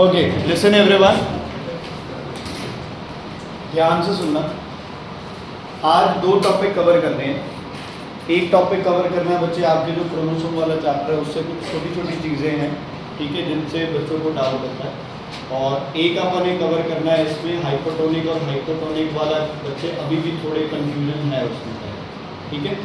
Okay, listen everyone, ध्यान से सुनना। आज दो टॉपिक कवर करने हैं। एक टॉपिक कवर करना है बच्चे आपके जो क्रोमोसोम वाला चैप्टर है उससे कुछ छोटी छोटी चीज़ें हैं, ठीक है, जिनसे बच्चों को डाउट होता है। और एक अपन ने कवर करना है इसमें हाइपोटोनिक और हाइपोटोनिक वाला बच्चे अभी भी थोड़े कन्फ्यूजन है उसमें, ठीक है।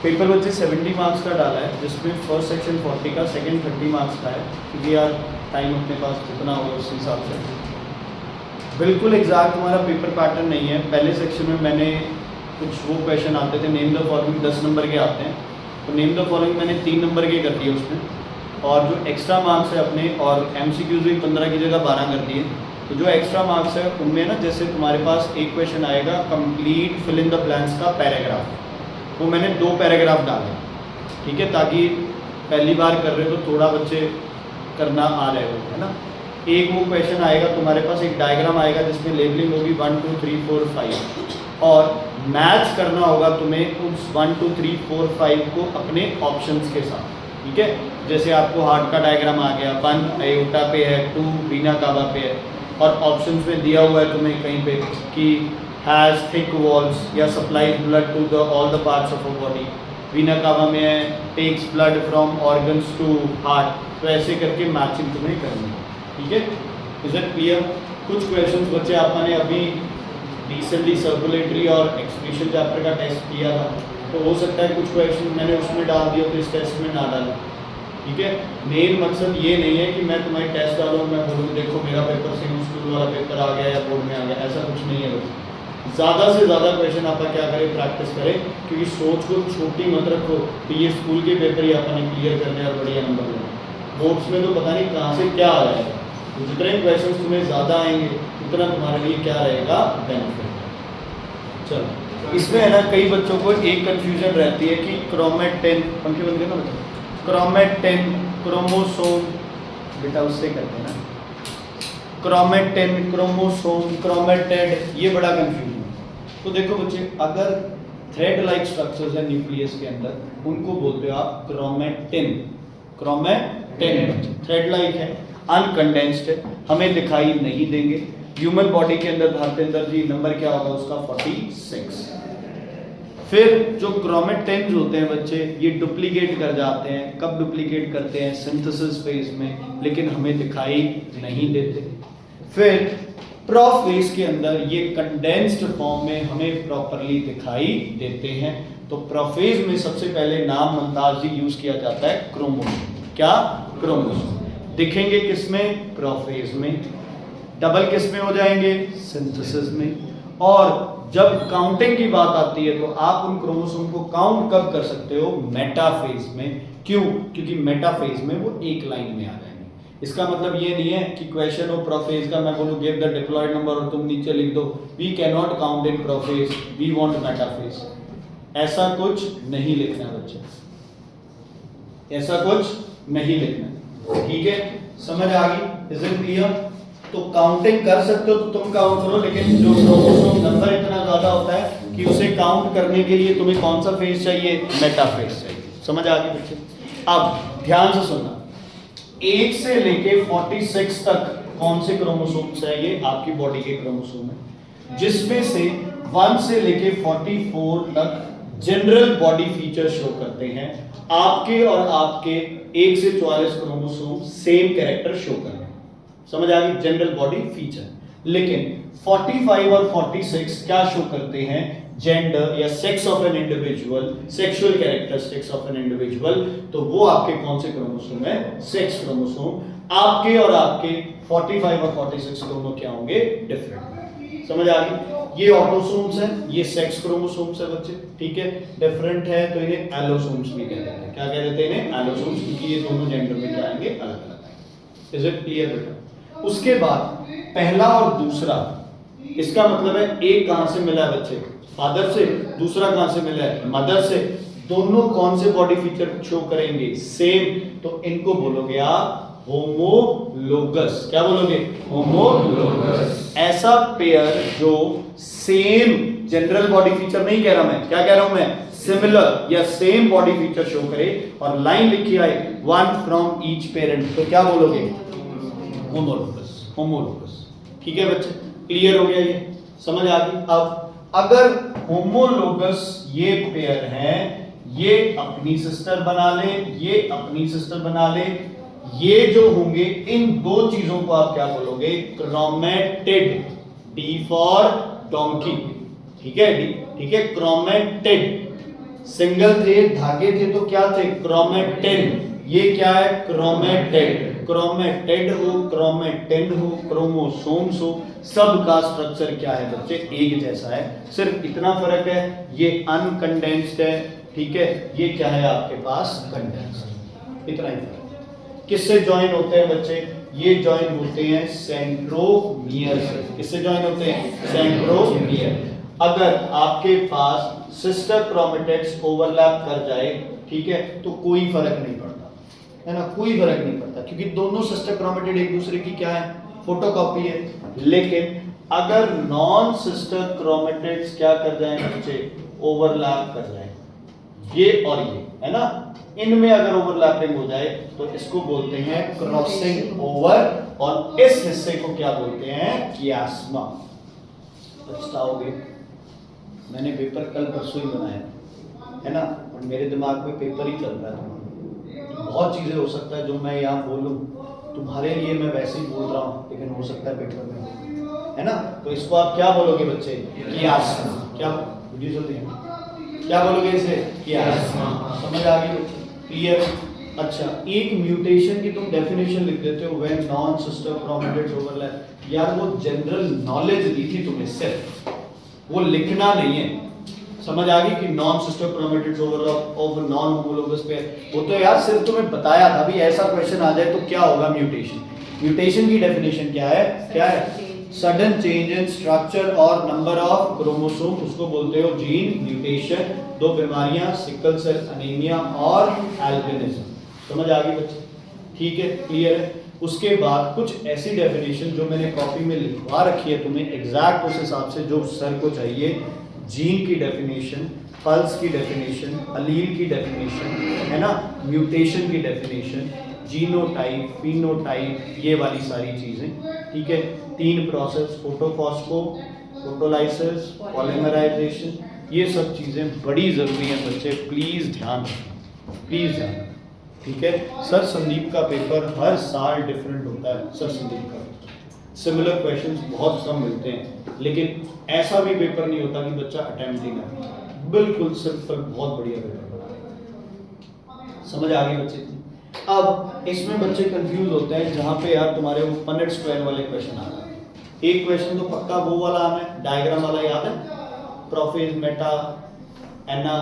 पेपर बच्चे 70 मार्क्स का डाला है, जिसमें फर्स्ट सेक्शन 40 का, सेकंड 30 मार्क्स का है, क्योंकि यार टाइम अपने पास जितना होगा उस हिसाब से। बिल्कुल एग्जैक्ट हमारा पेपर पैटर्न नहीं है। पहले सेक्शन में मैंने कुछ वो क्वेश्चन आते थे, नेम द फॉलोइंग 10 नंबर के आते हैं, तो नेम द फॉलोइंग मैंने 3 नंबर के कर दिए उसमें, और जो एक्स्ट्रा मार्क्स है अपने, और MCQs भी 15 की जगह 12 कर दिए। तो जो एक्स्ट्रा मार्क्स है उनमें ना, जैसे तुम्हारे पास एक क्वेश्चन आएगा complete fill in the blanks का पैराग्राफ, वो मैंने 2 पैराग्राफ डाले, ठीक है, ताकि पहली बार कर रहे हो तो थोड़ा बच्चे करना आ रहे हो, है ना। एक वो क्वेश्चन आएगा तुम्हारे पास, एक डायग्राम आएगा जिसमें लेबलिंग होगी 1 2 3 4 5, और मैच करना होगा तुम्हें उस 1 2 3 4 5 को अपने ऑप्शंस के साथ, ठीक है। जैसे आपको हार्ट का डायग्राम आ गया, 1 अयोटा पे है, 2 वीना कावा पे है, और ऑप्शंस में दिया हुआ है तुम्हें कहीं पे कि हैज़ थिक वॉल्स या supplies blood to the all the parts of a body. Vena cava में है takes blood from organs to heart. तो ऐसे करके मैचिंग तुम्हें करनी है, ठीक है। Is it clear? कुछ क्वेश्चंस बच्चे आपने अभी रिसेंटली सर्कुलेटरी और एक्सक्रीशन चैप्टर का टेस्ट किया था, तो हो सकता है कुछ क्वेश्चन मैंने उसमें डाल दिया तो इस टेस्ट में ना डालूं, ठीक है। मेन मकसद ये नहीं है कि मैं तुम्हारी टेस्ट डालूँ, मैं बोलूँ देखो मेरा पेपर सिंगल स्कूल वाला पेपर आ गया या बोर्ड में आ गया, ऐसा कुछ नहीं है बच्चे। ज़्यादा से ज़्यादा क्वेश्चन आप क्या करें, प्रैक्टिस करें, क्योंकि सोच को छोटी मत रखो तो ये स्कूल के पेपर ही अपन क्लियर करने और बढ़िया नंबर लेना। बोर्ड्स में तो पता नहीं कहाँ से क्या आ जाएगा, तो जितने क्वेश्चन तुम्हें ज़्यादा आएंगे उतना तुम्हारे लिए क्या रहेगा, बेनिफिट। चलो, इसमें है ना कई बच्चों को एक कन्फ्यूजन रहती है कि क्रोमेटिन, पंखे बंद करना बच्चा, क्रोमेटिन क्रोमोसोम, बेटा उससे करते ना, क्रोमेटिन क्रोमोसोम क्रोमेटिड, ये बड़ा कंफ्यूजन है। तो देखो बच्चे, अगर थ्रेड लाइक स्ट्रक्चर्स है न्यूक्लियस के अंदर, उनको बोलते हो आप क्रोमेटिन। क्रोमेटिन थ्रेड लाइक है, अनकंडेंस्ड है, हमें दिखाई नहीं देंगे। ह्यूमन बॉडी के अंदर, भारतीय अंदर जी नंबर क्या होगा उसका, 46। फिर जो क्रोमेटिन्स होते हैं बच्चे, ये डुप्लीकेट कर जाते हैं। कब डुप्लीकेट करते हैं? सिंथेसिस फेज में, लेकिन हमें दिखाई नहीं देते। फिर प्रोफेज के अंदर ये कंडेंस्ड फॉर्म में हमें प्रॉपरली दिखाई देते हैं। तो प्रोफेज में सबसे पहले नाम मुमताज यूज किया जाता है क्रोमोसोम। क्या? क्रोमोसोम। दिखेंगे किसमें? प्रोफेज में। डबल किस में हो जाएंगे? सिंथेसिस में। और जब काउंटिंग की बात आती है तो आप उन क्रोमोसोम को काउंट कब कर सकते हो? मेटाफेज में। क्यों? क्योंकि मेटाफेज में वो एक लाइन में आ जाएंगे। इसका मतलब ये नहीं है कि क्वेश्चन हो प्रोफेज का, मैं बोलूं गिव द डिप्लॉयड नंबर और तुम नीचे लिख दो we can not count in prophase, we want metaphase. ऐसा कुछ नहीं लिखना बच्चे, ऐसा कुछ नहीं लिखना, ठीक है। समझ आ गई? Is it clear? तो काउंटिंग कर सकते हो तो तुम काउंट करो, लेकिन जो क्रोमोसोम नंबर इतना ज्यादा होता है कि उसे काउंट करने के लिए तुम्हें कौन सा फेज चाहिए? मेटाफेज चाहिए। समझ आ गई बच्चे? अब ध्यान से सुनना, 1 से लेके 46 तक कौन से क्रोमोसोम्स है? ये आपकी बॉडी के क्रोमोसोम है, जिसमें से 1 से लेके 44 तक जनरल बॉडी फीचर शो करते हैं। आपके और आपके 1 से 44 क्रोमोसोम सेम कैरेक्टर शो कर रहे हैं। समझ आ गई? General body feature. लेकिन 45 और 46 क्या शो करते हैं? जेंडर या sex of an individual, sexual characteristics of an individual. तो वो आपके कौन से क्रोमोसोम है? Sex chromosome. आपके और आपके 45 और 46 दोनों क्या होंगे? डिफरेंट। समझ आ गई? ये ऑटोसोम्स हैं, ये सेक्स क्रोमोसोम्स है बच्चे, ठीक है। डिफरेंट है तो इन्हें एलोसोम्स भी कहते हैं। क्या कह देते हैं इन्हें? एलोसोम्स, क्योंकि ये दोनों जेंडर में क्या आएंगे? अलग अलग। इज इट क्लियर बेटा? उसके बाद पहला और दूसरा, इसका मतलब है एक कहां से मिला है बच्चे? फादर से। दूसरा कहां से मिला है? मदर से। दोनों कौन से बॉडी फीचर शो करेंगे? सेम। तो इनको बोलोगे आप होमोलोगस। क्या बोलोगे? होमोलोगस। ऐसा पेयर जो सेम जनरल बॉडी फीचर नहीं कह रहा मैं, क्या कह रहा हूं मैं? सिमिलर या सेम बॉडी फीचर शो करे और लाइन लिखी आए 1 फ्रॉम ईच पेरेंट, तो क्या बोलोगे? Homologous, homologous. ठीक है बच्चे, क्लियर हो गया, ये समझ आ गई। अब अगर होमोलोगस ये पेयर है, ये अपनी सिस्टर बना ले, ये अपनी सिस्टर बना ले, ये जो होंगे इन दो चीजों को आप क्या बोलोगे? क्रोमेटिड। D for donkey. ठीक है डी, ठीक है, क्रोमेटिड। सिंगल थे, धागे थे तो क्या थे? क्रोमेटिन। ये क्या है? क्रोमेटिड। क्रोमेटिड हो, क्रोमेटिन हो, क्रोमोसोम्स हो, सबका स्ट्रक्चर क्या है बच्चे? एक जैसा है, सिर्फ इतना फर्क है, ये अनकंडेंस्ड है, ठीक है, ये क्या है आपके पास? कंडेंस्ड। इतना ही फर्क। किससे ज्वाइन होते हैं बच्चे? ये ज्वाइन होते हैं सेंट्रोमियर से। किससे ज्वाइन होते हैं? सेंट्रोमियर। अगर आपके पास सिस्टर क्रोमेटिड्स ओवरलैप कर जाए, ठीक है, तो कोई फर्क नहीं पड़ता, है ना, कोई फर्क नहीं पड़ता, क्योंकि दोनों सिस्टर क्रोमेटिड एक दूसरे की क्या है? फोटोकॉपी है। लेकिन अगर नॉन सिस्टर क्रोमेटिड्स क्या कर जाए बच्चे? ओवरलैप कर जाए, ये और ये, है ना, इनमें अगर ओवरलैपिंग हो जाए तो इसको बोलते हैं क्रॉसिंग ओवर, और इस हिस्से को क्या बोलते हैं? कियास्मा। पछताओगे, मैंने पेपर कल परसों ही बनाया, है ना, और मेरे दिमाग में पेपर ही चल रहा है। बहुत चीजें हो सकता है जो मैं यहाँ बोलूं, तुम्हारे लिए मैं वैसे ही बोल रहा हूँ, लेकिन हो सकता है पेपर में, है ना। तो इसको आप क्या बोलोगे बच्चे? कियास्मा। क्या वीडियो चलती है, क्या बोलोगे इसे? कियास्मा। समझ आ गई बच्चे? क्लियर? अच्छा, एक म्यूटेशन की तुम डेफिनेशन लिख देते हो, when non sister chromatids overlap. यार वो जनरल नॉलेज दी थी तुम्हें, सिर्फ वो लिखना नहीं है। समझ आ गई कि non sister chromatids over non homologous pair, वो तो यार सिर्फ तुम्हें बताया था भी ऐसा क्वेश्चन आ जाए तो क्या होगा म्यूटेशन। म्यूटेशन की डेफिनेशन क्या है? क्या है? सडन चेंज इन स्ट्रक्चर और नंबर ऑफ क्रोमोसोम, उसको बोलते हो जीन म्यूटेशन। दो बीमारियां, सिकल सेल एनीमिया और एल्बिनिज्म। समझ आ गई बच्चे? ठीक है, क्लियर है। उसके बाद कुछ ऐसी डेफिनेशन जो मैंने कॉपी में लिखवा रखी है तुम्हें एग्जैक्ट उस हिसाब से जो सर को चाहिए। जीन की डेफिनेशन, पल्स की डेफिनेशन, अलील की डेफिनेशन, है ना, म्यूटेशन की डेफिनेशन, जीनोटाइप, फिनोटाइप, ये वाली सारी चीजें। ठीक है, 3 प्रोसेस, फोटोफॉस्फो, फोटोलाइसिस, पॉलीमराइजेशन, ये सब चीजें बड़ी जरूरी हैं बच्चे, प्लीज ध्यान रखना, प्लीज ध्यान रखना। ठीक है, सर संदीप का पेपर हर साल डिफरेंट होता है। सर संदीप का सिमिलर क्वेश्चंस बहुत कम मिलते हैं, लेकिन ऐसा भी पेपर नहीं होता कि बच्चा अटेम्प्ट ही ना करे। बिल्कुल सिंपल, बहुत बढ़िया पेपर बना। समझ आ गई बच्चे? अब इसमें बच्चे कंफ्यूज होते हैं जहां पे यार तुम्हारे वो पनेट स्क्वायर वाले क्वेश्चन आ रहे हैं। एक क्वेश्चन तो पक्का वो वाला आना है, डायग्राम वाला, याद है? प्रोफेज, मेटा, एना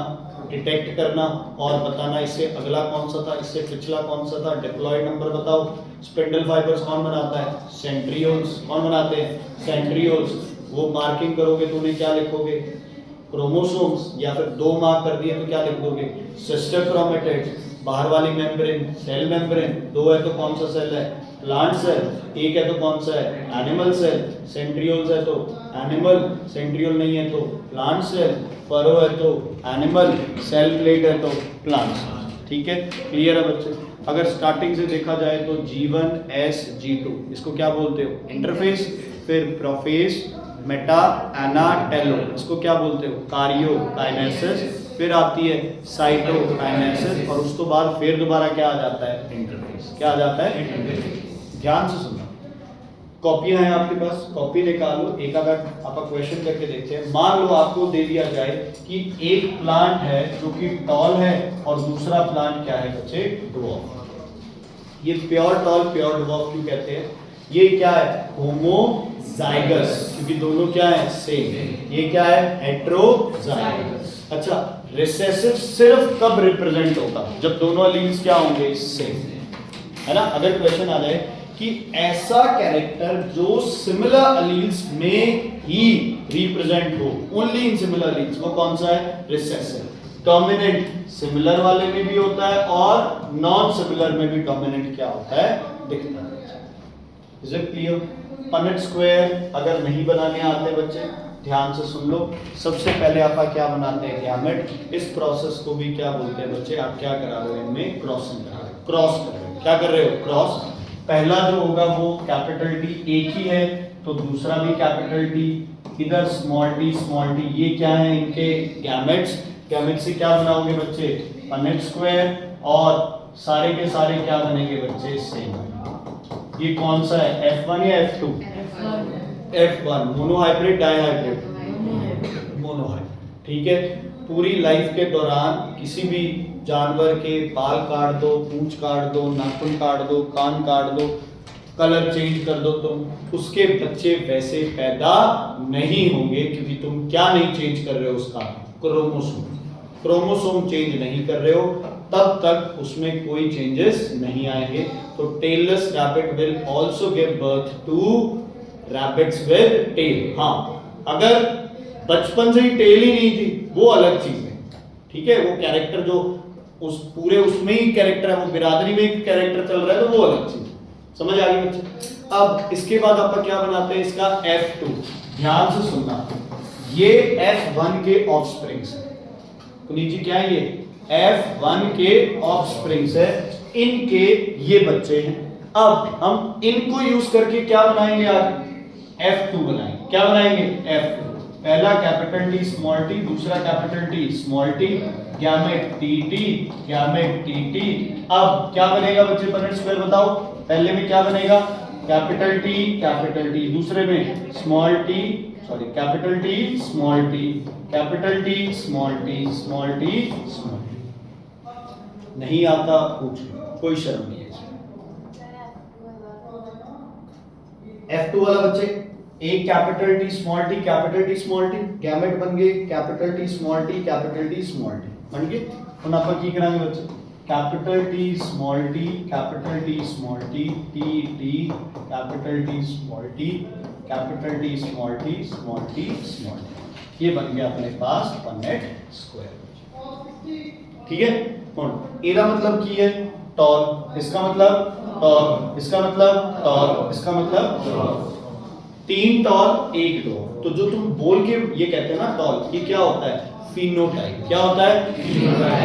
डिटेक्ट करना और बताना इससे अगला कौन सा था, इससे पिछला कौन सा था, डिप्लॉयड नंबर बताओ। स्पिंडल फाइबर्स कौन बनाता है? सेंट्रियोल्स। कौन बनाते हैं? सेंट्रियोल्स। वो मार्किंग करोगे तो उन्हें क्या लिखोगे? क्रोमोसोम्स। या फिर 2 मार्क कर दिए तो क्या लिख दोगे? Sister chromatids. बाहर वाली मेम्ब्रेन सेल मेम्ब्रेन, 2 है तो कौन सा सेल है? Plant cell. 1 है तो कौन सा है? Animal cell. सेंट्रियोल्स है तो एनिमल, सेंट्रियोल नहीं है तो प्लांट सेल, फरो है तो एनिमल, सेल प्लेट है तो प्लांट सेल। ठीक है, क्लियर है बच्चे? अगर स्टार्टिंग से देखा जाए तो G1 S G2 इसको क्या बोलते हो? इंटरफेस। फिर प्रोफेस, मेटा, एना, टेलो इसको क्या बोलते हो? कार्योकाइनेसिस। फिर आती है साइटोकाइनेसिस, और उसके बाद फिर दोबारा क्या आ जाता है? इंटरफेस। क्या आ जाता है? इंटरफेस। ध्यान से सुनना, कॉपियां हैं आपके पास, कॉपी निकालो, एक आधा आप क्वेश्चन करके देखते हैं। मान लो आपको दे दिया जाए कि एक प्लांट है जो कि टॉल है और दूसरा प्लांट क्या है बच्चे? ड्वार्फ। ये प्योर टॉल, प्योर ड्वार्फ क्यों कहते हैं? ये क्या है? होमोजाइगस, क्योंकि दोनों क्या है? सेम। ये क्या है? हेटेरोजाइगस। अच्छा, रिसेसिव सिर्फ कब रिप्रेजेंट होगा? जब दोनों एलील्स क्या होंगे? सेम, है ना। अगर क्वेश्चन आ जाए कि ऐसा कैरेक्टर जो सिमिलर एलील्स में ही रिप्रेजेंट हो, ओनली इन सिमिलर एलील्स, वो कौन सा है? रिसेसिव। डोमिनेंट सिमिलर वाले में भी होता है और नॉन सिमिलर में भी डोमिनेंट क्या होता है? दिखता है। Is it clear? Punnett square अगर नहीं बनाने आते बच्चे, ध्यान से सुन लो। सबसे पहले आप क्या बनाते हैं? गैमेट। इस प्रोसेस को भी क्या बोलते हैं बच्चे? आप क्या करा रहे हो? इनमें क्रॉसिंग करा रहे हो, क्रॉस कर रहे हो। क्या कर रहे हो? क्रॉस। पहला जो होगा वो कैपिटल टी एक ही है, तो दूसरा भी कैपिटल टी, इधर स्मॉल टी, ये क्या है इनके गैमेट्स, गैमेट्स से क्या बनाओगे बच्चे, पनेट स्क्वायर, और सारे के सारे क्या बनेंगे बच्चे, सेम। ये कौन सा है, F1 या F2? F1, monohybrid dihybrid, monohybrid. ठीक है, पूरी लाइफ के दौरान किसी भी जानवर के बाल काट दो, पूंछ काट दो, नाखून काट दो, कान काट दो, कलर चेंज कर दो, तुम उसके बच्चे वैसे पैदा नहीं होंगे, क्योंकि तुम क्या नहीं चेंज कर रहे हो, उसका क्रोमोसोम, क्रोमोसोम चेंज नहीं कर रहे हो, तब तक उसमें कोई चेंजेस नहीं आएंगे। तो tailless rabbit will also give birth to rabbits with tail. हाँ, अगर बचपन से ही टेल ही नहीं थी वो अलग चीज है, ठीक है, वो कैरेक्टर जो उस पूरे उसमें ही कैरेक्टर है, वो बिरादरी में एक कैरेक्टर चल रहा है, तो वो अलग चीज है। समझ आ गई बच्चे? अब इसके बाद आपका क्या बनाते हैं, इसका F2, ध्यान से सुनना, ये F1 के ऑफस्प्रिंग्स है, पुनीत जी क्या है ये, F1 के ऑफस्प्रिंग्स है, इनके ये बच्चे हैं। अब हम इनको यूज करके क्या बनाएंगे, आप F2 बनाएंगे, क्या बनाएंगे, F2, पहला कैपिटल टी स्मॉल टी, दूसरा capital T small T, gamete T, gamete T. अब क्या बनेगा बच्चे, पनेट स्क्वायर बताओ, पहले में क्या बनेगा, कैपिटल टी, दूसरे में small T, sorry capital T small T, capital T small T, small T small T. नहीं आता पूछ लो, कोई शर्म नहीं है इसमें। F2 वाला बच्चे, एक capital T small T, capital T small T, gamete बन गए capital T small T, capital T small T बन गए। ਹੁਣ ਆਪਾਂ ਕੀ ਕਰਾਂਗੇ ਬੱਚੇ, capital T small T, capital T small T, T, capital T small T, capital T small T, small T small T, ये बन गया अपने पास पनेट स्क्वायर। ठीक है, ਇਹਦਾ मतलब ਕੀ है, टॉल, इसका मतलब टॉल, इसका मतलब टॉल, इसका मतलब टॉल, तीन टॉल एक डॉल। तो जो तुम बोल के ये कहते हैं ना टॉल, ये क्या होता है, फिनोटाइप। क्या होता है,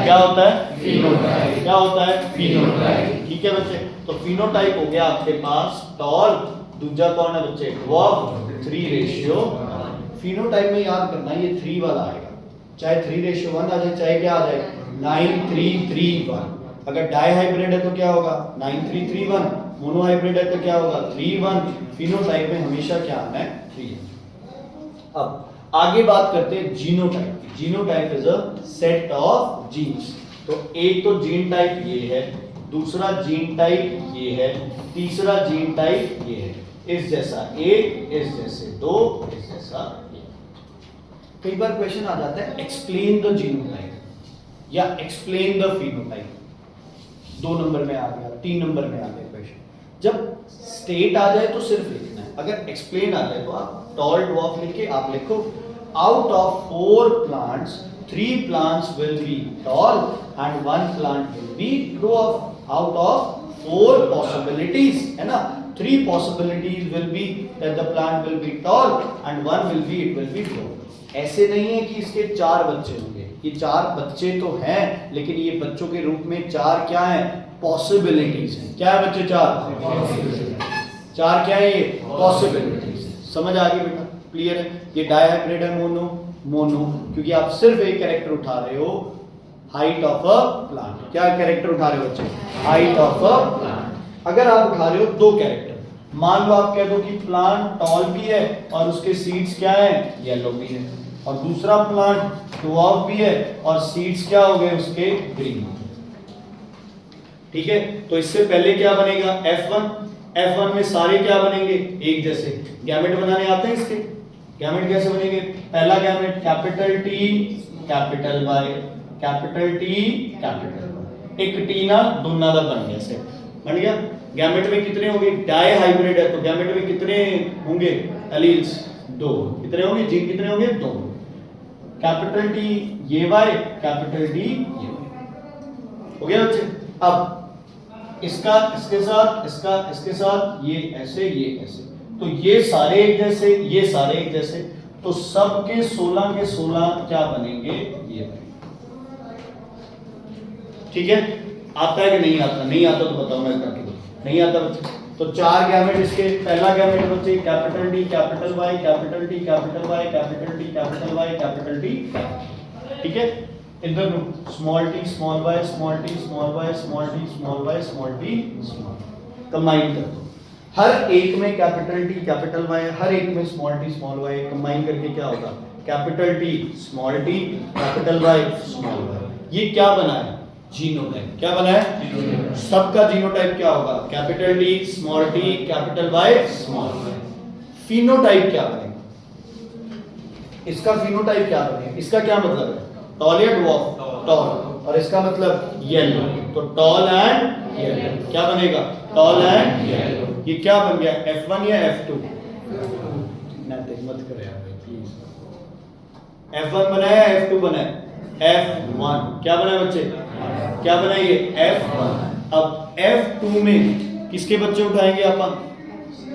क्या होता है, फिनोटाइप। क्या होता है, फिनोटाइप। ठीक है बच्चे, तो फिनोटाइप हो गया आपके पास टॉल, दूसरा कौन है बच्चे, ड्वार्फ, 3:1। फिनोटाइप में याद करना ये 3 वाला आएगा, चाहे 3:1 आ जाए, चाहे क्या आ जाए 9:3:3:1। अगर डाइहाइब्रिड है तो क्या होगा 9:3:3:1, मोनोहाइब्रिड है तो क्या होगा 3:1। फिनोटाइप में हमेशा क्या आना है 3। अब आगे बात करते हैं जीनोटाइप की। Genotype is a set of genes. तो एक तो जीन टाइप ये है, दूसरा जीन टाइप ये है, तीसरा जीन टाइप ये है, इस जैसा एक, इस जैसे दो, इस जैसा एक। कई बार क्वेश्चन आ जाता है एक्सप्लेन द जीनोटाइप या एक्सप्लेन द फिनोटाइप, 2 नंबर में आ गया, 3 नंबर में आ गया क्वेश्चन। जब स्टेट आ जाए तो सिर्फ लिखना है, अगर एक्सप्लेन आ जाए तो आप टॉल ड्वार्फ लिख के आप लिखो out of 4 plants 3 plants will be tall and 1 plant will be dwarf. Out of 4 possibilities, है ना, 3 possibilities will be that the plant will be tall and 1 will be it will be dwarf. ऐसे नहीं है कि इसके 4 बच्चे होंगे, ये 4 बच्चे तो हैं, लेकिन ये बच्चों के रूप में 4 क्या है, पॉसिबिलिटीज हैं। क्या है बच्चे, 4 क्या है, ये पॉसिबिलिटीज है। समझ आ गई बेटा, क्लियर है। ये डाइहाइब्रिड है, मोनो, क्योंकि आप सिर्फ एक कैरेक्टर उठा रहे हो, हाइट ऑफ अ प्लांट। क्या कैरेक्टर उठा रहे हो बच्चे, हाइट ऑफ अ प्लांट। अगर आप उठा रहे हो 2 कैरेक्टर, मान लो आप कह दो कि प्लांट टॉल भी है और उसके सीड्स क्या है, येलो भी है, और दूसरा प्लांट ड्वार्फ भी है और सीड्स क्या हो गए उसके, ग्रीन। ठीक है, तो इससे पहले क्या बनेगा, F1 में सारे क्या बनेंगे, एक जैसे। गैमेट बनाने आते हैं इसके, गैमेट कैसे बनेंगे, पहला gamete capital T capital Y, capital T capital Y, एक टी ना दोना दा बन गया, से बन गया। गैमेट में कितने होंगे, डाइहाइब्रिड है तो गैमेट में कितने होंगे, एलील्स 2। कितने होंगे, जीन कितने होंगे, 2। कैपिटल टी ये वाई, कैपिटल टी ये वाई, हो गया बच्चे। अब इसका इसके साथ, इसका इसके साथ, ये ऐसे, ये ऐसे, तो ये सारे एक जैसे, ये सारे एक जैसे, तो सबके 16 के 16 क्या बनेंगे, ये बनेंगे। ठीक है, आता है कि नहीं आता, नहीं आता तो बताओ, मैं करके दो, नहीं आता बच्चे। तो तो 4 गैमेट इसके। पहला गैमेट बच्चे capital D capital Y capital T capital Y capital T capital Y capital T, ठीक है। इधर small T small Y small T small Y small T small Y small T small, combine कर दो। हर एक में capital T capital Y, हर एक में small T small Y, combine करके क्या होगा capital T small T capital Y small Y. ये क्या बना है जीनोटाइप। क्या बना है सबका जीनोटाइप क्या होगा capital T small T capital Y small Y. Phenotype क्या बनेगा, इसका फिनोटाइप क्या बनेगा, इसका क्या मतलब है टॉल या ड्वार्फ, टॉल, और इसका मतलब येलो, तो टॉल एंड येलो क्या बनेगा टॉल एंड येलो। ये क्या बन गया F1 या F2, मत करे यार प्लीज। F1 बनाया F2 बनाया F1, क्या बना बच्चे क्या बना ये F1। अब F2 में किसके बच्चे उठाएंगे अपन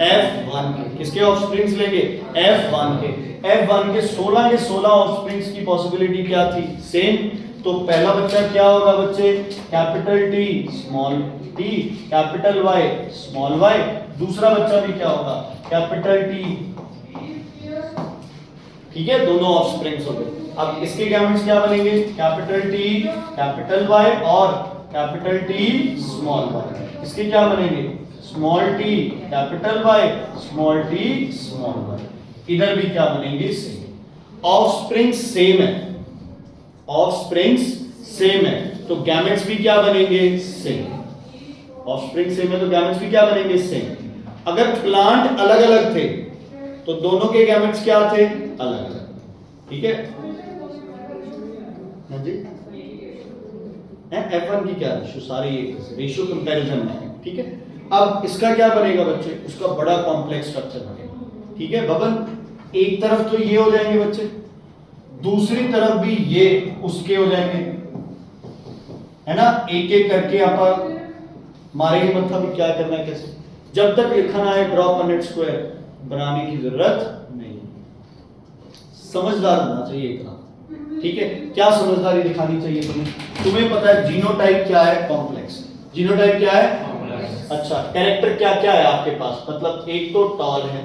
F1 के, किसके ऑफस्प्रिंग्स लेंगे F1 के। F1 के 16 ऑफस्प्रिंग्स की पॉसिबिलिटी क्या थी सेम, तो पहला बच्चा क्या होगा बच्चे capital T small T capital Y small Y, दूसरा बच्चा भी क्या होगा कैपिटल टी, ठीक है, दोनों ऑफस्प्रिंग्स हो गए। अब इसके गैमेट्स क्या बनेंगे कैपिटल टी कैपिटल वाई और कैपिटल टी स्मॉल वाई। इसके क्या बनेंगे small T capital Y small T small Y. इधर भी क्या बनेंगे सेम, ऑफस्प्रिंग्स सेम है, ऑफस्प्रिंग्स सेम है तो गैमेट्स भी क्या बनेंगे सेम। ऑफस्प्रिंग सेम है तो गैमेट्स भी क्या बनेंगे सेम। अगर प्लांट अलग अलग थे तो दोनों के गैमेट्स क्या थे अलग अलग, ठीक है हाँ जी। F1 की क्या रेशियो, सारे रेशियो कंपैरिजन है, ठीक है। अब इसका क्या बनेगा बच्चे, उसका बड़ा कॉम्प्लेक्स स्ट्रक्चर बनेगा, ठीक है। बबन एक तरफ तो ये हो जाएंगे बच्चे, दूसरी तरफ भी ये उसके हो जाएंगे, है ना। एक एक करके आप मारेंगे, मतलब क्या करना है कैसे, जब तक लिखना है ड्रॉ पनेट स्क्वायर बनाने की जरूरत नहीं, समझदार होना चाहिए इतना, ठीक है। क्या समझदारी दिखानी चाहिए तुम्हें पता है जीनोटाइप क्या है कॉम्प्लेक्स, जीनोटाइप क्या है कॉम्प्लेक्स। अच्छा कैरेक्टर क्या क्या है आपके पास, मतलब एक तो टॉल है,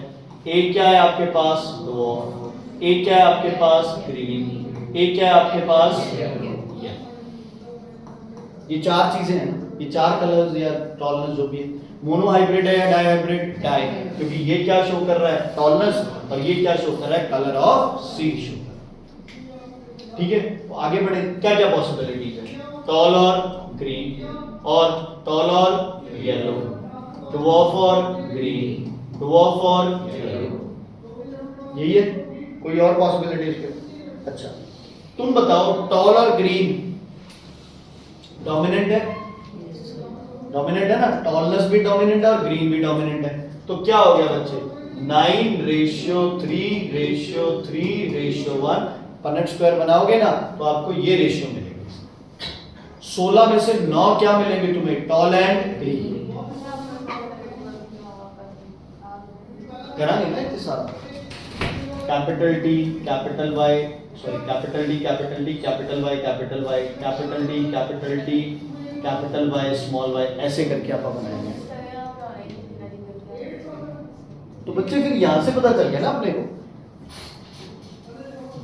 एक क्या है आपके पास ड्वार्फ, एक क्या है आपके पास ग्रीन, एक क्या है आपके पास ये चार चीजें हैं ना, ये चार कलर्स या टॉलनेस जो भी है, मोनो हाइब्रिड है या डाई हाइब्रिड, डाई, क्योंकि ये क्या शो कर रहा है टॉलनेस और ये क्या शो कर रहा है कलर ऑफ सीड शो, ठीक है। तो आगे बढ़े, क्या क्या पॉसिबिलिटीज है टॉल और ग्रीन और टॉल और येलो, ड्वार्फ और ग्रीन, ड्वार्फ और येलो, यही है, कोई और पॉसिबिलिटीज पे। अच्छा तुम बताओ टॉल और ग्रीन डोमिनेंट है, डोमिनेंट है ना, टॉलनेस भी डोमिनेंट है और ग्रीन भी डोमिनेंट है, तो क्या हो गया बच्चे 9:3:3:1 पनेट स्क्वायर बनाओगे ना तो आपको ये रेशियो मिलेगा। 16 में से 9 क्या मिलेंगे तुम्हें टॉल एंड ग्रीन, करांगे ना इतने सारा, capital T capital Y sorry capital D capital T capital Y capital Y capital D capital T capital Y small Y, ऐसे करके आप बनाएंगे। तो बच्चे फिर यहां से पता चल गया ना अपने को,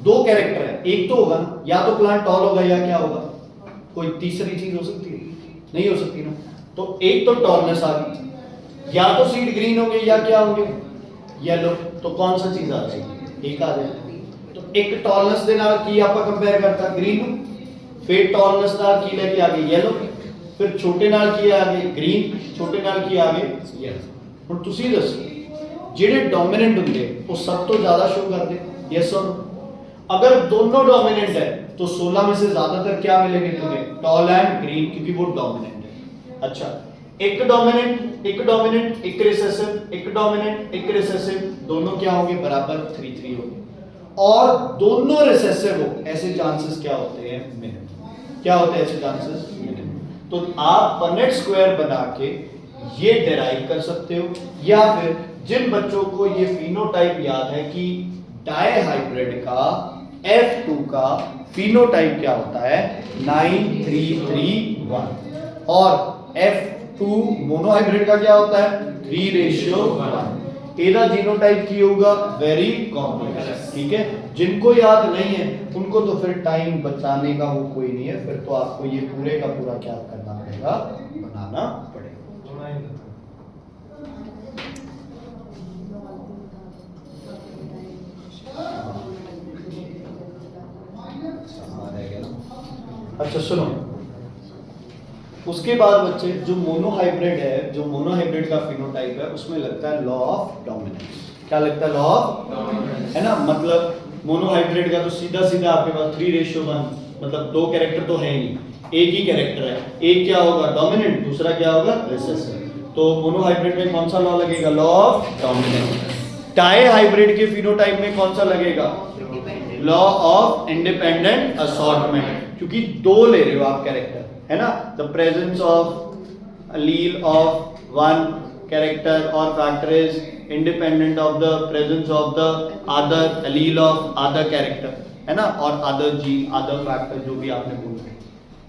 दो कैरेक्टर है, एक तो होगा ना या तो प्लांट टॉल होगा या क्या होगा, कोई तीसरी चीज हो सकती है, नहीं हो सकती ना। तो एक तो टॉलनेस आ गई, या तो सीड ग्रीन होंगे या क्या होंगे येलो, तो कौन सा चीज आ जाएगी एक आ जाएगी। तो एक टॉलनेस दे नाल की आपा कंपेयर करता ग्रीन, फिर टॉलनेस नाल की लेके आगे येलो, फिर छोटे नाल की आगे ग्रीन, छोटे नाल की आगे येलो। ਹੁਣ ਤੁਸੀਂ ਦੱਸੋ ਜਿਹੜੇ डोमिनेंट ਹੁੰਦੇ ਉਹ सब तो ज्यादा शो करते, यस और नो। अगर दोनों डोमिनेंट है तो 16 में से ज्यादातर क्या मिलेंगे तुम्हें टॉल एंड ग्रीन, क्योंकि वो डोमिनेंट है। अच्छा एक डोमिनेंट एक रिसेसिव, एक डोमिनेंट एक रिसेसिव, दोनों क्या होंगे बराबर 3:3 होंगे, और दोनों रिसेसिव हो ऐसे चांसेस क्या होते हैं मिनिमम, क्या होते हैं ऐसे चांसेस मिनिमम। तो आप पनेट स्क्वायर बना के ये डिराइव कर सकते हो, या फिर जिन बच्चों को ये फिनोटाइप याद है कि डाई हाइब्रिड का F2 का फिनोटाइप क्या होता है 9:3:3:1 और F2 मोनो हाइब्रिड का क्या होता है 3:1 ਇਹਦਾ जीनोटाइप ਕੀ होगा वेरी कॉम्प्लेक्स। ठीक है, जिनको याद नहीं है उनको तो फिर टाइम बचाने का वो कोई नहीं है, फिर तो आपको ये पूरे का पूरा क्या करना पड़ेगा, बनाना पड़ेगा। अच्छा सुनो, उसके बाद बच्चे जो मोनोहाइब्रिड है, जो मोनोहाइब्रिड का फिनोटाइप है उसमें लगता है लॉ ऑफ डोमिनेंस। क्या लगता है, लॉ ऑफ डोमिनेंस, है ना। मतलब मोनोहाइब्रिड का तो सीधा सीधा आपके पास 3:1, मतलब दो कैरेक्टर तो है ही नहीं, एक ही कैरेक्टर है, एक क्या होगा डोमिनेंट, दूसरा क्या होगा रिसेसिव। तो मोनोहाइब्रिड में कौन सा लॉ लगेगा, law of dominance. Tie hybrid के फिनोटाइप में कौन सा लगेगा, लॉ ऑफ इंडिपेंडेंट असॉर्टमेंट, क्योंकि दो ले रहे हो आप कैरेक्टर, है ना। The presence of allele of one character or factor is independent of the presence of the other allele of other character, है ना, और other gene, other factor जो भी आपने बोला।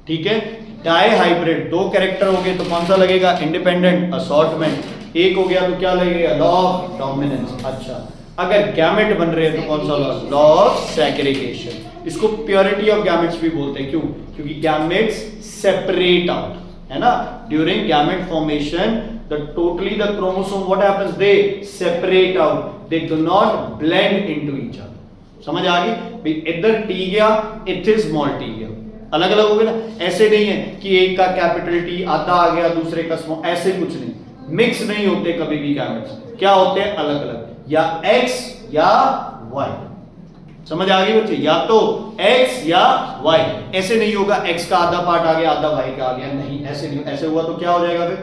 ठीक है, डाई हाइब्रिड दो कैरेक्टर हो गए तो कौन सा लगेगा, इंडिपेंडेंट असॉर्टमेंट। एक हो गया तो क्या लगेगा, लॉ ऑफ डोमिनेंस। अच्छा, अगर गैमेट बन रहे हैं तो कौन सा लॉ, लॉ ऑफ सेग्रीगेशन। इसको प्योरिटी ऑफ गैमेट्स भी बोलते हैं, क्यों, क्योंकि गैमेट्स सेपरेट आउट, है ना। During gamete formation the totally the chromosome what happens, they separate out, they do not blend into each other. समझ आ गई भाई, इधर टी गया, इथे स्मॉल टी गया, अलग अलग हो गए ना। ऐसे नहीं है कि एक का कैपिटल टी आधा आ गया दूसरे का स्मॉल, ऐसे कुछ नहीं, मिक्स नहीं होते कभी भी गैमेट्स, क्या होते हैं अलग अलग, या एक्स या वाई। समझ आ गई बच्चे, या तो x या y, ऐसे नहीं होगा x का आधा पार्ट आ गया आधा y का आ गया, नहीं ऐसे नहीं। ऐसे हुआ तो क्या हो जाएगा फिर,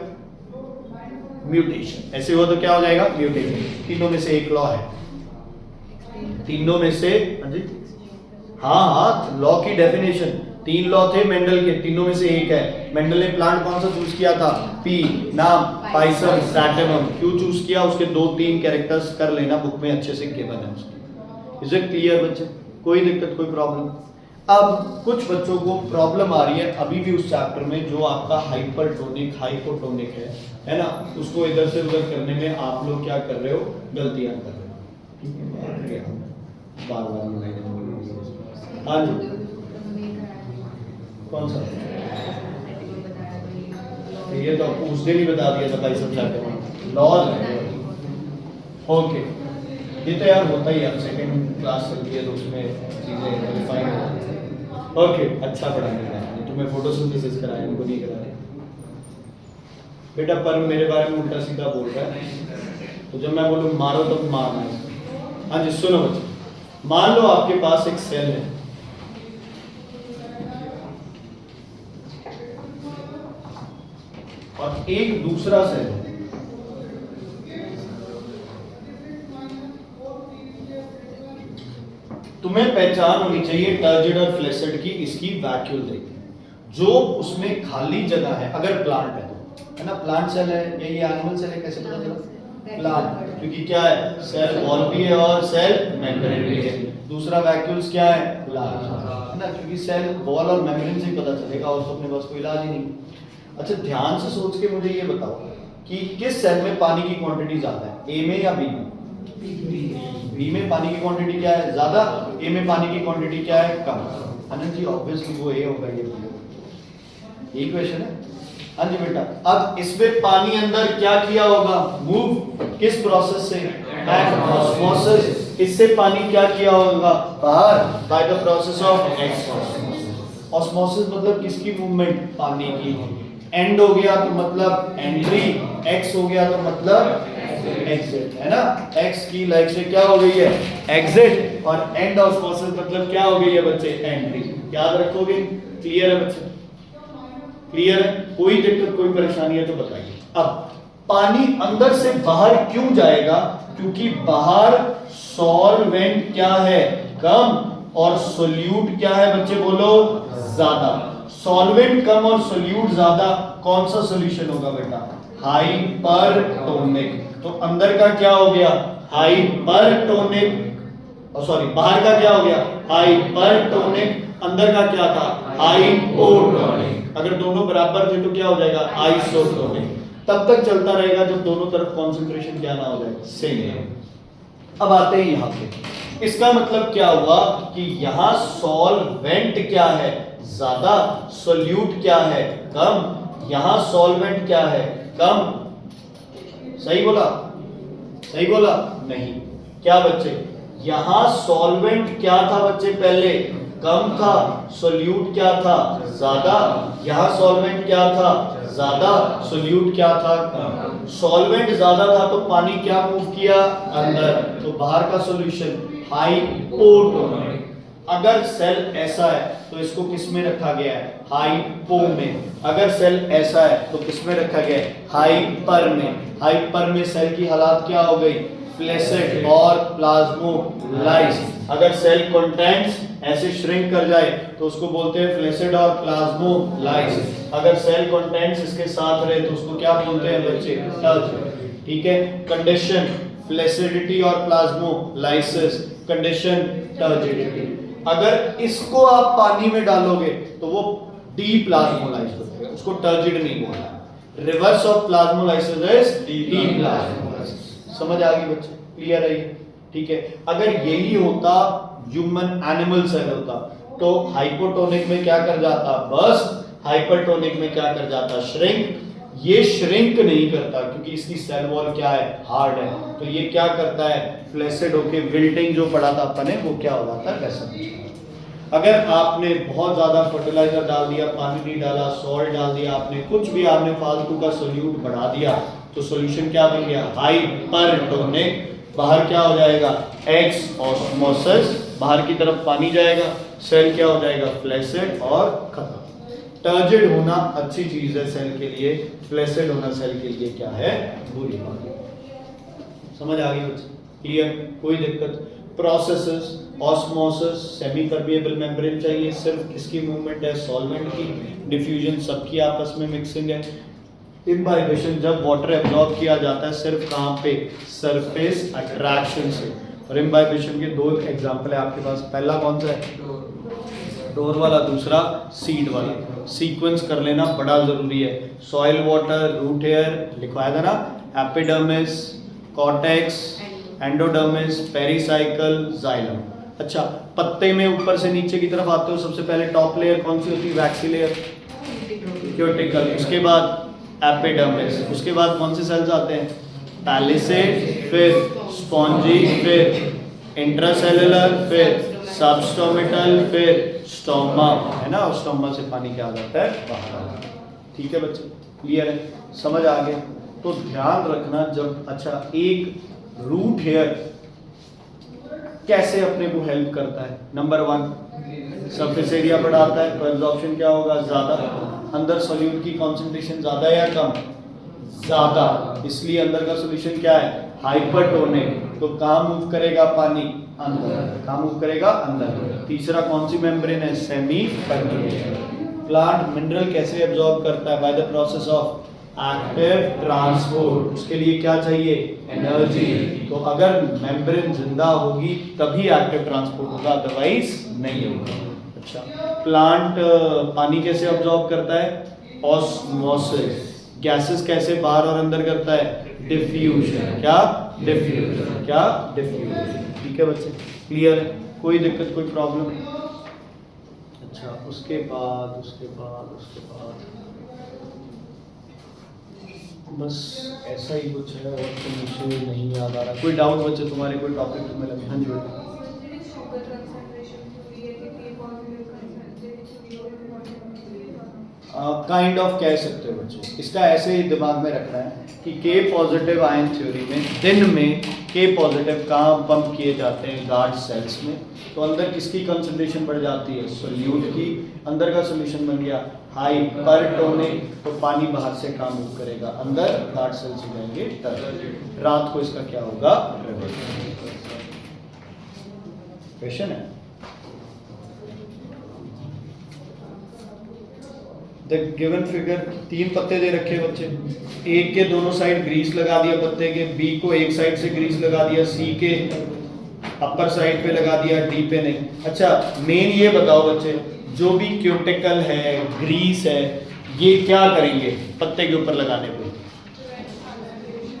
म्यूटेशन। ऐसे हुआ तो क्या हो जाएगा, म्यूटेशन। तीनों में से एक लॉ है, तीनों में से, हाँ जी, हाँ, लॉ की डेफिनेशन, तीन लॉ थे मेंडल के, तीनों में से एक है। मेंडल ने प्लांट कौन सा चूज किया था, पी नाम पाइसम सैटिनम। क्यों चूज किया, उसके दो तीन कैरेक्टर्स कर लेना बुक में अच्छे से गिवन है उसकी। इज इट क्लियर बच्चे, कोई दिक्कत कोई प्रॉब्लम। अब कुछ बच्चों को प्रॉब्लम आ रही है अभी भी उस चैप्टर में जो आपका हाइपरटोनिक हाइपोटोनिक है ना, उसको इधर से उधर करने में आप लोग क्या कर रहे हो, गलतियां कर रहे हो। बार बार हाँ जी, कौन सा, ये तो उस दिन ही बता दिया था भाई सब चाहते लॉ। ओके, ये तो यार होता ही है, सेकंड क्लास चलती है तो उसमें चीजें रिफाइन होती हैं। ओके, अच्छा पढ़ाने तुम्हें फोटोसिंथेसिस कराया, इनको नहीं कराया बेटा, पर मेरे बारे में उल्टा सीधा बोल रहा है, तो जब मैं बोलूं मारो तो मारना है। हाँ जी सुनो बच्चे, मान लो आपके पास एक सेल है, और एक दूसरा सेल है, तुम्हें पहचान होनी चाहिए टर्जिड और फ्लैसिड की, इसकी वैक्यूल देखते हैं जो उसमें खाली जगह है, अगर प्लांट है तो, है ना, प्लांट सेल है या ये एनिमल सेल है, कैसे पता चला प्लांट, क्योंकि क्या है, सेल वॉल भी है और सेल मेम्ब्रेन भी है। दूसरा वैक्यूल्स क्या है, लार्ज, है ना, क्योंकि सेल वॉल और मेम्ब्रेन से ही पता चलेगा, और तो अपने पास कोई इलाज ही नहीं। अच्छा ध्यान से सोच के मुझे ये बताओ कि किस सेल में पानी की क्वांटिटी ज्यादा है, ए में या बी में? बी में पानी की क्वांटिटी क्या है, ज्यादा, ए में पानी की क्वांटिटी क्या है, कम। अनंत जी ऑब्वियसली वो ए होगा, ये क्वेश्चन है। हाँ जी बेटा, अब इसमें पानी अंदर क्या किया होगा, मूव, किस प्रोसेस से, ऑस्मोसिस। इससे पानी क्या किया होगा, बाहर, by the process of exosmosis. Osmosis मतलब किसकी मूवमेंट, पानी की। एंड हो गया तो मतलब एंट्री, एक्स हो गया तो मतलब एग्जिट, है ना। एक्स की लाइक से क्या हो गई है, एग्जिट, और एंड ऑस्मोसिस मतलब क्या हो गई है बच्चे, एंट्री। याद रखोगे, क्लियर है बच्चे, क्लियर है, कोई दिक्कत कोई परेशानी है तो बताइए। अब पानी अंदर से बाहर क्यों जाएगा, क्योंकि बाहर सॉल्वेंट क्या है, कम, और सोल्यूट क्या है बच्चे बोलो, ज्यादा। सॉल्वेंट कम और सोल्यूट ज्यादा, कौन सा सॉल्यूशन होगा बेटा, हाइपरटोनिक। तो अंदर का क्या हो गया, हाइपरटोनिक, सॉरी बाहर का क्या हो गया, हाइपरटोनिक, अंदर का क्या था, हाइपोटोनिक। अगर दोनों बराबर थे तो क्या हो जाएगा, आइसोटोनिक। तब तक चलता रहेगा जब दोनों तरफ कॉन्सेंट्रेशन क्या ना हो जाए, सेम। अब आते हैं यहाँ पे, इसका मतलब क्या हुआ कि यहाँ सॉल्वेंट क्या है, ज्यादा, सोल्यूट क्या है, कम। यहाँ सॉल्वेंट क्या है, कम। सही बोला, सही बोला? नहीं। क्या बच्चे, यहाँ सॉल्वेंट क्या था बच्चे, पहले कम था, सोल्यूट क्या था, ज्यादा। यहाँ सॉल्वेंट क्या था, ज्यादा, सोल्यूट क्या था, कम। सॉल्वेंट ज्यादा था तो पानी क्या मूव किया, अंदर, तो बाहर का सॉल्यूशन हाइपोटोनिक। अगर सेल ऐसा है तो इसको किस में रखा गया है, हाइपो में। अगर सेल ऐसा है तो किस में रखा गया है, हाइपर में। हाइपर में सेल की हालत क्या हो गई, फ्लैसिड और प्लाज्मोलाइज्ड। अगर सेल कंटेंट्स ऐसे श्रिंक कर जाए तो उसको बोलते हैं फ्लैसिड और प्लाज्मोलाइज्ड। अगर सेल कंटेंट्स इसके साथ रहे तो उसको क्या बोलते हैं बच्चे, टर्जिड। ठीक है, कंडीशन फ्लैसिडिटी और प्लाज्मोलाइसिस, कंडीशन टर्जिडिटी। अगर इसको आप पानी में डालोगे तो वो डीप्लाज्मोलाइज्ड हो जाएगा, उसको टर्जिड नहीं बोलना। Reverse of plasmolysis is deplasmolysis. समझ आ गई बच्चे, क्लियर है ये? ठीक है, अगर यही होता ह्यूमन एनिमल सेल होता तो हाइपोटोनिक में क्या कर जाता, बस। हाइपरटोनिक में क्या कर जाता, श्रिंक। ये श्रिंक नहीं करता क्योंकि इसकी सेल वॉल क्या है, हार्ड है। तो ये क्या करता है, फ्लैसिड होके विल्टिंग जो पढ़ा था अपने वो क्या हो जाता है, वैसा। अगर आपने बहुत ज्यादा फर्टिलाइजर डाल दिया, पानी नहीं डाला, सॉल्ट डाल दिया, आपने कुछ भी आपने फालतू का सोल्यूट बढ़ा दिया तो सॉल्यूशन क्या बन गया, हाइपरटोनिक। बाहर क्या हो जाएगा, एक्स ऑस्मोसिस, बाहर की तरफ पानी जाएगा, सेल क्या हो जाएगा, फ्लैसिड और खत्म। टर्जिड होना अच्छी चीज है सेल के लिए, फ्लैसिड होना सेल के लिए क्या है, बुरी बात। समझ आ गई बच्चे, क्लियर? कोई दिक्कत? Processes, osmosis, semi permeable membrane चाहिए, सिर्फ किसकी मूवमेंट है, सॉल्वेंट की। डिफ्यूजन सबकी आपस में मिक्सिंग है। इम्बाइबेशन, जब वाटर एब्जॉर्ब किया जाता है सिर्फ कहाँ पे, सरफेस अट्रैक्शन से। और इम्बाइबेशन के दो एग्जांपल है आपके पास, पहला कौन सा है, डोर वाला, दूसरा सीड वाला। सीक्वेंस कर लेना बड़ा जरूरी है। सॉइल वाटर, रूट हेयर लिखवाया था ना, epidermis, cortex, endodermis, pericycle, xylem. अच्छा, पत्ते में ऊपर से नीचे की तरफ आते हो, सबसे पहले टॉप लेयर कौन सी होती है, वैक्सी लेयर, क्यूटिकल। उसके बाद एपिडर्मिस, उसके बाद कौन से सेल्स आते हैं, पैलिसेड, फिर स्पॉन्जी, फिर इंट्रासेलुलर, फिर सबस्टोमेटल, फिर स्टोमा, है ना। स्टोमा से पानी क्या आ जाता है, बाहर आ जाता है। ठीक है बच्चे, क्लियर है, समझ आ गया? तो ध्यान रखना जब, अच्छा, एक रूट हेयर कैसे अपने को हेल्प करता है, नंबर 1 सरफेस एरिया बढ़ाता है तो एब्जॉर्प्शन क्या होगा, ज्यादा। अंदर सॉल्यूट की कंसंट्रेशन ज्यादा या कम, ज्यादा, इसलिए अंदर का सॉल्यूशन क्या है, हाइपरटोनिक। तो कहाँ मूव करेगा पानी, अंदर। कहाँ मूव करेगा, अंदर। तीसरा कौन सी मेम्ब्रेन है, सेमी परमिएबल। प्लांट मिनरल कैसे एब्जॉर्ब करता है, bye the process of active transport. उसके लिए क्या चाहिए, एनर्जी। तो अगर मेम्ब्रेन जिंदा होगी तभी एक्टिव ट्रांसपोर्ट होगा, अदरवाइज नहीं होगा। अच्छा, प्लांट पानी कैसे अब्जॉर्ब करता है, ऑस्मोसिस। गैसेस कैसे बाहर और अंदर करता है, डिफ्यूजन। क्या, डिफ्यूजन। क्या, डिफ्यूजन। ठीक है बच्चे, क्लियर है? कोई दिक्कत, कोई प्रॉब्लम? अच्छा, उसके बाद बस ऐसा ही कुछ है, और तो मुझे नहीं याद आ रहा। कोई डाउट बच्चे तुम्हारे, कोई टॉपिक तुम्हें लगे? हाँ जी बेटा। काइंड ऑफ कह सकते हो बच्चे, इसका ऐसे ही दिमाग में रखना है कि के पॉजिटिव आयन थ्योरी में दिन में के पॉजिटिव कहाँ पंप किए जाते हैं, गार्ड सेल्स में। तो अंदर किसकी कंसंट्रेशन बढ़ जाती है, सोल्यूट की। अंदर का सोल्यूशन बन गया हाइपरटोनिक, तो पानी बाहर से कहाँ मूव करेगा, अंदर, गार्ड सेल्स हो जाएंगे टर्जिड। रात को इसका क्या होगा, क्वेश्चन है। द गिवन फिगर, 3 पत्ते दे रखे बच्चे, एक के दोनों साइड ग्रीस लगा दिया पत्ते के, बी को एक साइड से ग्रीस लगा दिया, सी के अपर साइड पे लगा दिया, डी पे नहीं। अच्छा, मेन ये बताओ बच्चे, जो भी क्यूटिकल है, ग्रीस है, ये क्या करेंगे पत्ते के ऊपर लगाने पे,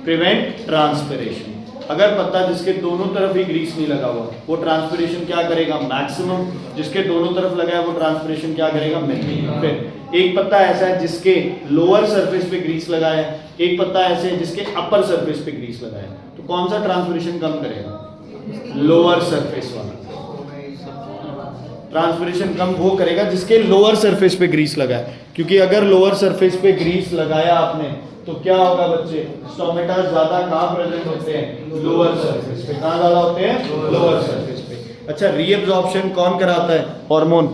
प्रिवेंट ट्रांसपिरेशन। अगर पत्ता जिसके दोनों तरफ ही ग्रीस नहीं लगा हुआ वो ट्रांसपिरेशन क्या करेगा, मैक्सिमम। जिसके दोनों तरफ लगा है वो ट्रांसपिरेशन क्या करेगा, मिनिमम। फिर एक पत्ता ऐसा है जिसके लोअर सरफेस पे ग्रीस लगा है, एक पत्ता ऐसे है जिसके अपर सरफेस पे ग्रीस लगा है, तो कौन सा ट्रांसपिरेशन कम करेगा, लोअर सरफेस वाला। ट्रांसपिरेशन कम वो करेगा जिसके लोअर सरफेस पे ग्रीस लगा है, क्योंकि अगर लोअर सरफेस पे ग्रीस लगाया आपने तो क्या होगा बच्चे, स्टोमेटा ज्यादा कहाँ प्रेजेंट होते हैं, लोअर सरफेस पे। कहाँ ज्यादा होते हैं, लोअर सरफेस पे। अच्छा, रीअब्जॉर्प्शन कौन कराता है, हार्मोन,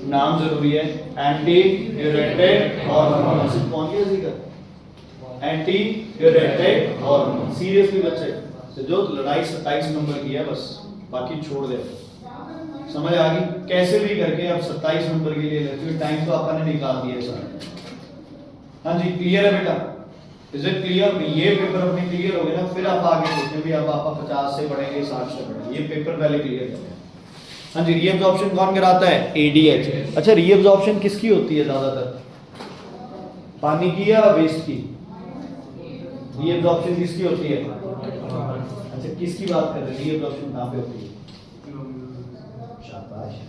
नाम जरूरी है, एंटी यूरेटिक हार्मोन। कौन किया सीखा, एंटी यूरेटिक हार्मोन। सीरियसली बच्चे, जो लड़ाई 27 नंबर की है बस, बाकी छोड़ दे। समझ आ गई, कैसे भी करके अब 27 नंबर के लिए लेते हुए टाइम तो अपन ने निकाल दिया सारा। हाँ जी, क्लियर है बेटा, इज इट क्लियर। ये पेपर अपने क्लियर हो गए ना, फिर आप आगे सोचें भी अब आप 50 से बढ़ेंगे 60 से बढ़ेंगे, ये पेपर पहले क्लियर करें। हाँ जी, रीअब्जॉर्प्शन कौन कराता है, एडीएच। अच्छा, रीअब्जॉर्प्शन किसकी होती है ज्यादातर, पानी की या वेस्ट की, रीअब्जॉर्प्शन किसकी होती है। अच्छा, किसकी बात कर रहे हैं, रीअब्जॉर्प्शन कहाँ पे होती है,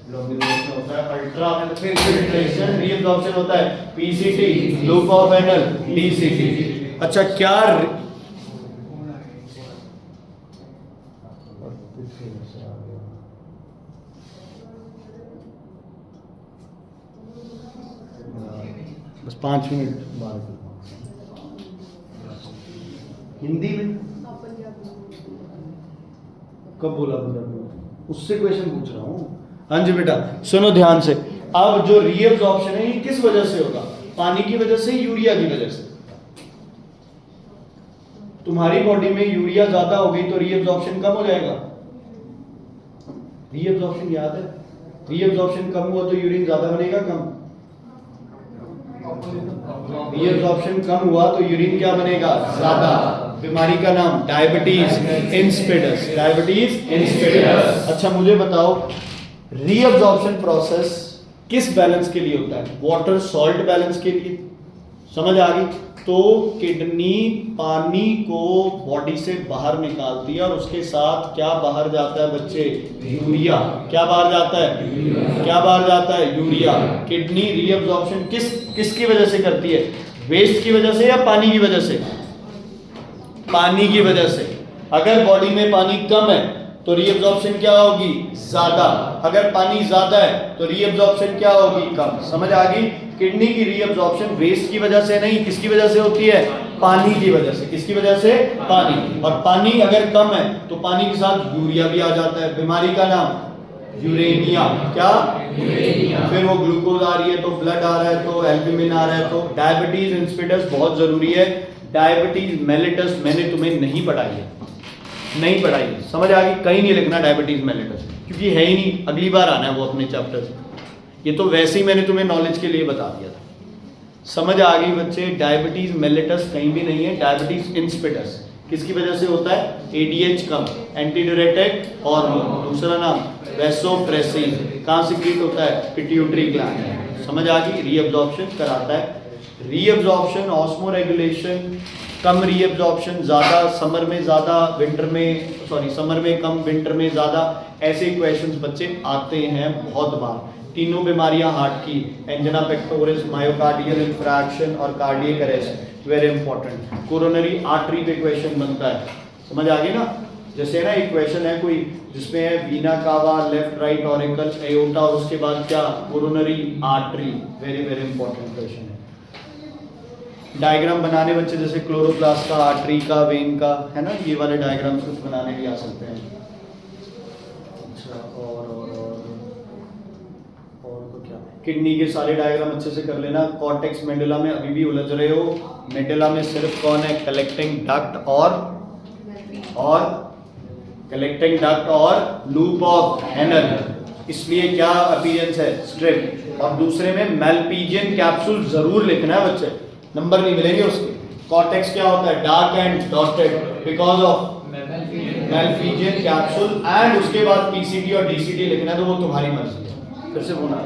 ग्लोमेरुलस में होता है, अल्ट्रा फिल्ट्रेशन। रीअब्जॉर्प्शन होता है PCT, loop of anal, DCT. अच्छा, क्या बस 5 मिनट बाद हिंदी में कब बोला, उससे क्वेश्चन पूछ रहा हूँ। हाँ जी बेटा, सुनो ध्यान से। अब जो रीअब्जॉर्प्शन है ये किस वजह से होगा, पानी की वजह से, यूरिया की वजह से। तुम्हारी बॉडी में यूरिया ज्यादा हो गई तो रीअब्जॉर्प्शन कम हो जाएगा। रीअब्जॉर्प्शन याद है, रीअब्जॉर्प्शन कम हुआ तो यूरिन ज्यादा बनेगा, कम। रीअब्जॉर्प्शन कम हुआ तो यूरिन क्या बनेगा, ज्यादा। बीमारी का नाम डायबिटीज इंसिपिडस, डायबिटीज इंसिपिडस। अच्छा, मुझे बताओ रीअब्जॉर्प्शन प्रोसेस किस बैलेंस के लिए होता है, वाटर सॉल्ट बैलेंस के लिए। समझ आ गई। तो किडनी पानी को बॉडी से बाहर निकालती है और उसके साथ क्या बाहर जाता है बच्चे, यूरिया। क्या बाहर जाता है, क्या बाहर जाता है, यूरिया। किडनी रीअब्जॉर्प्शन किसकी वजह से करती है, वेस्ट की वजह से या पानी की वजह से, पानी की वजह से। अगर बॉडी में पानी कम है तो रीअब्जॉर्प्शन क्या होगी, ज्यादा। अगर पानी ज्यादा है तो रीअब्जॉर्प्शन क्या होगी, कम। समझ आ गई। किडनी की रीअब्जॉर्प्शन वेस्ट की वजह से नहीं, किसकी वजह से होती है, पानी की वजह से। किसकी वजह से, पानी। और पानी अगर कम है तो पानी के साथ यूरिया भी आ जाता है। बीमारी का नाम यूरेनिया। क्या, यूरेनिया। फिर वो ग्लूकोज आ रही है तो ब्लड आ रहा है तो एल्ब्यूमिन आ रहा है तो डायबिटीज इंसिपिडस बहुत जरूरी है। डायबिटीज मेलिटस मैंने तुम्हें नहीं पढ़ाई है, नहीं पढ़ाई, समझ आ गई। कहीं नहीं लिखना डायबिटीज मेलिटस, क्योंकि है ही नहीं, अगली बार आना है वो अपने चैप्टर से। ये तो वैसे ही मैंने तुम्हें नॉलेज के लिए बता दिया था। समझ आ गई बच्चे, डायबिटीज मेलिटस कहीं भी नहीं है, डायबिटीज इंसिपिडस किसकी वजह से होता है, एडीएच कम, एंटी डायरेटिक हार्मोन। दूसरा नाम वैसोप्रेसिन, कहाँ से क्रिएट होता है, पिट्यूटरी ग्लैंड। समझ आ गई। रीअब्जॉर्प्शन कराता है। रीअब्जॉर्प्शन, ऑस्मोरेगुलेशन, कम रीअब्जॉर्प्शन, ज़्यादा समर में, ज़्यादा विंटर में, सॉरी समर में कम, विंटर में ज़्यादा। ऐसे क्वेश्चंस बच्चे आते हैं बहुत बार। तीनों बीमारियां हार्ट की, एंजिना पेक्टोरिस, मायोकार्डियल इंफ्रैक्शन और cardiac arrest, very important. Coronary artery पे क्वेश्चन बनता है, समझ आ गई ना। जैसे ना एक क्वेश्चन है कोई जिसमें है वीना कावा, लेफ्ट राइट ऑरिकल, एओर्टा और उसके बाद क्या, coronary artery, very very important question है। डायग्राम बनाने बच्चे जैसे क्लोरोप्लास्ट का, आर्टरी का, वेन का, है ना, ये वाले डायग्राम कुछ बनाने भी आ सकते हैं। अच्छा, और तो क्या, किडनी के सारे डायग्राम अच्छे से कर लेना। कॉर्टेक्स मेडुला में अभी भी उलझ रहे हो। मेडुला में सिर्फ कौन है, कलेक्टिंग डक्ट और कलेक्टिंग डक्ट और लूप ऑफ एनल। इसलिए क्या अपीयरेंस है, स्ट्रिप। और दूसरे में मेलपीजियन कैप्सूल जरूर लिखना है बच्चे, नंबर नहीं मिलेंगे उसके। कॉर्टेक्स क्या होता है, dark and dotted because of Malpighian capsule. And उसके बाद पीसीटी और डीसीटी लिखना है तो वो तुम्हारी मर्जी है। फिर से बोला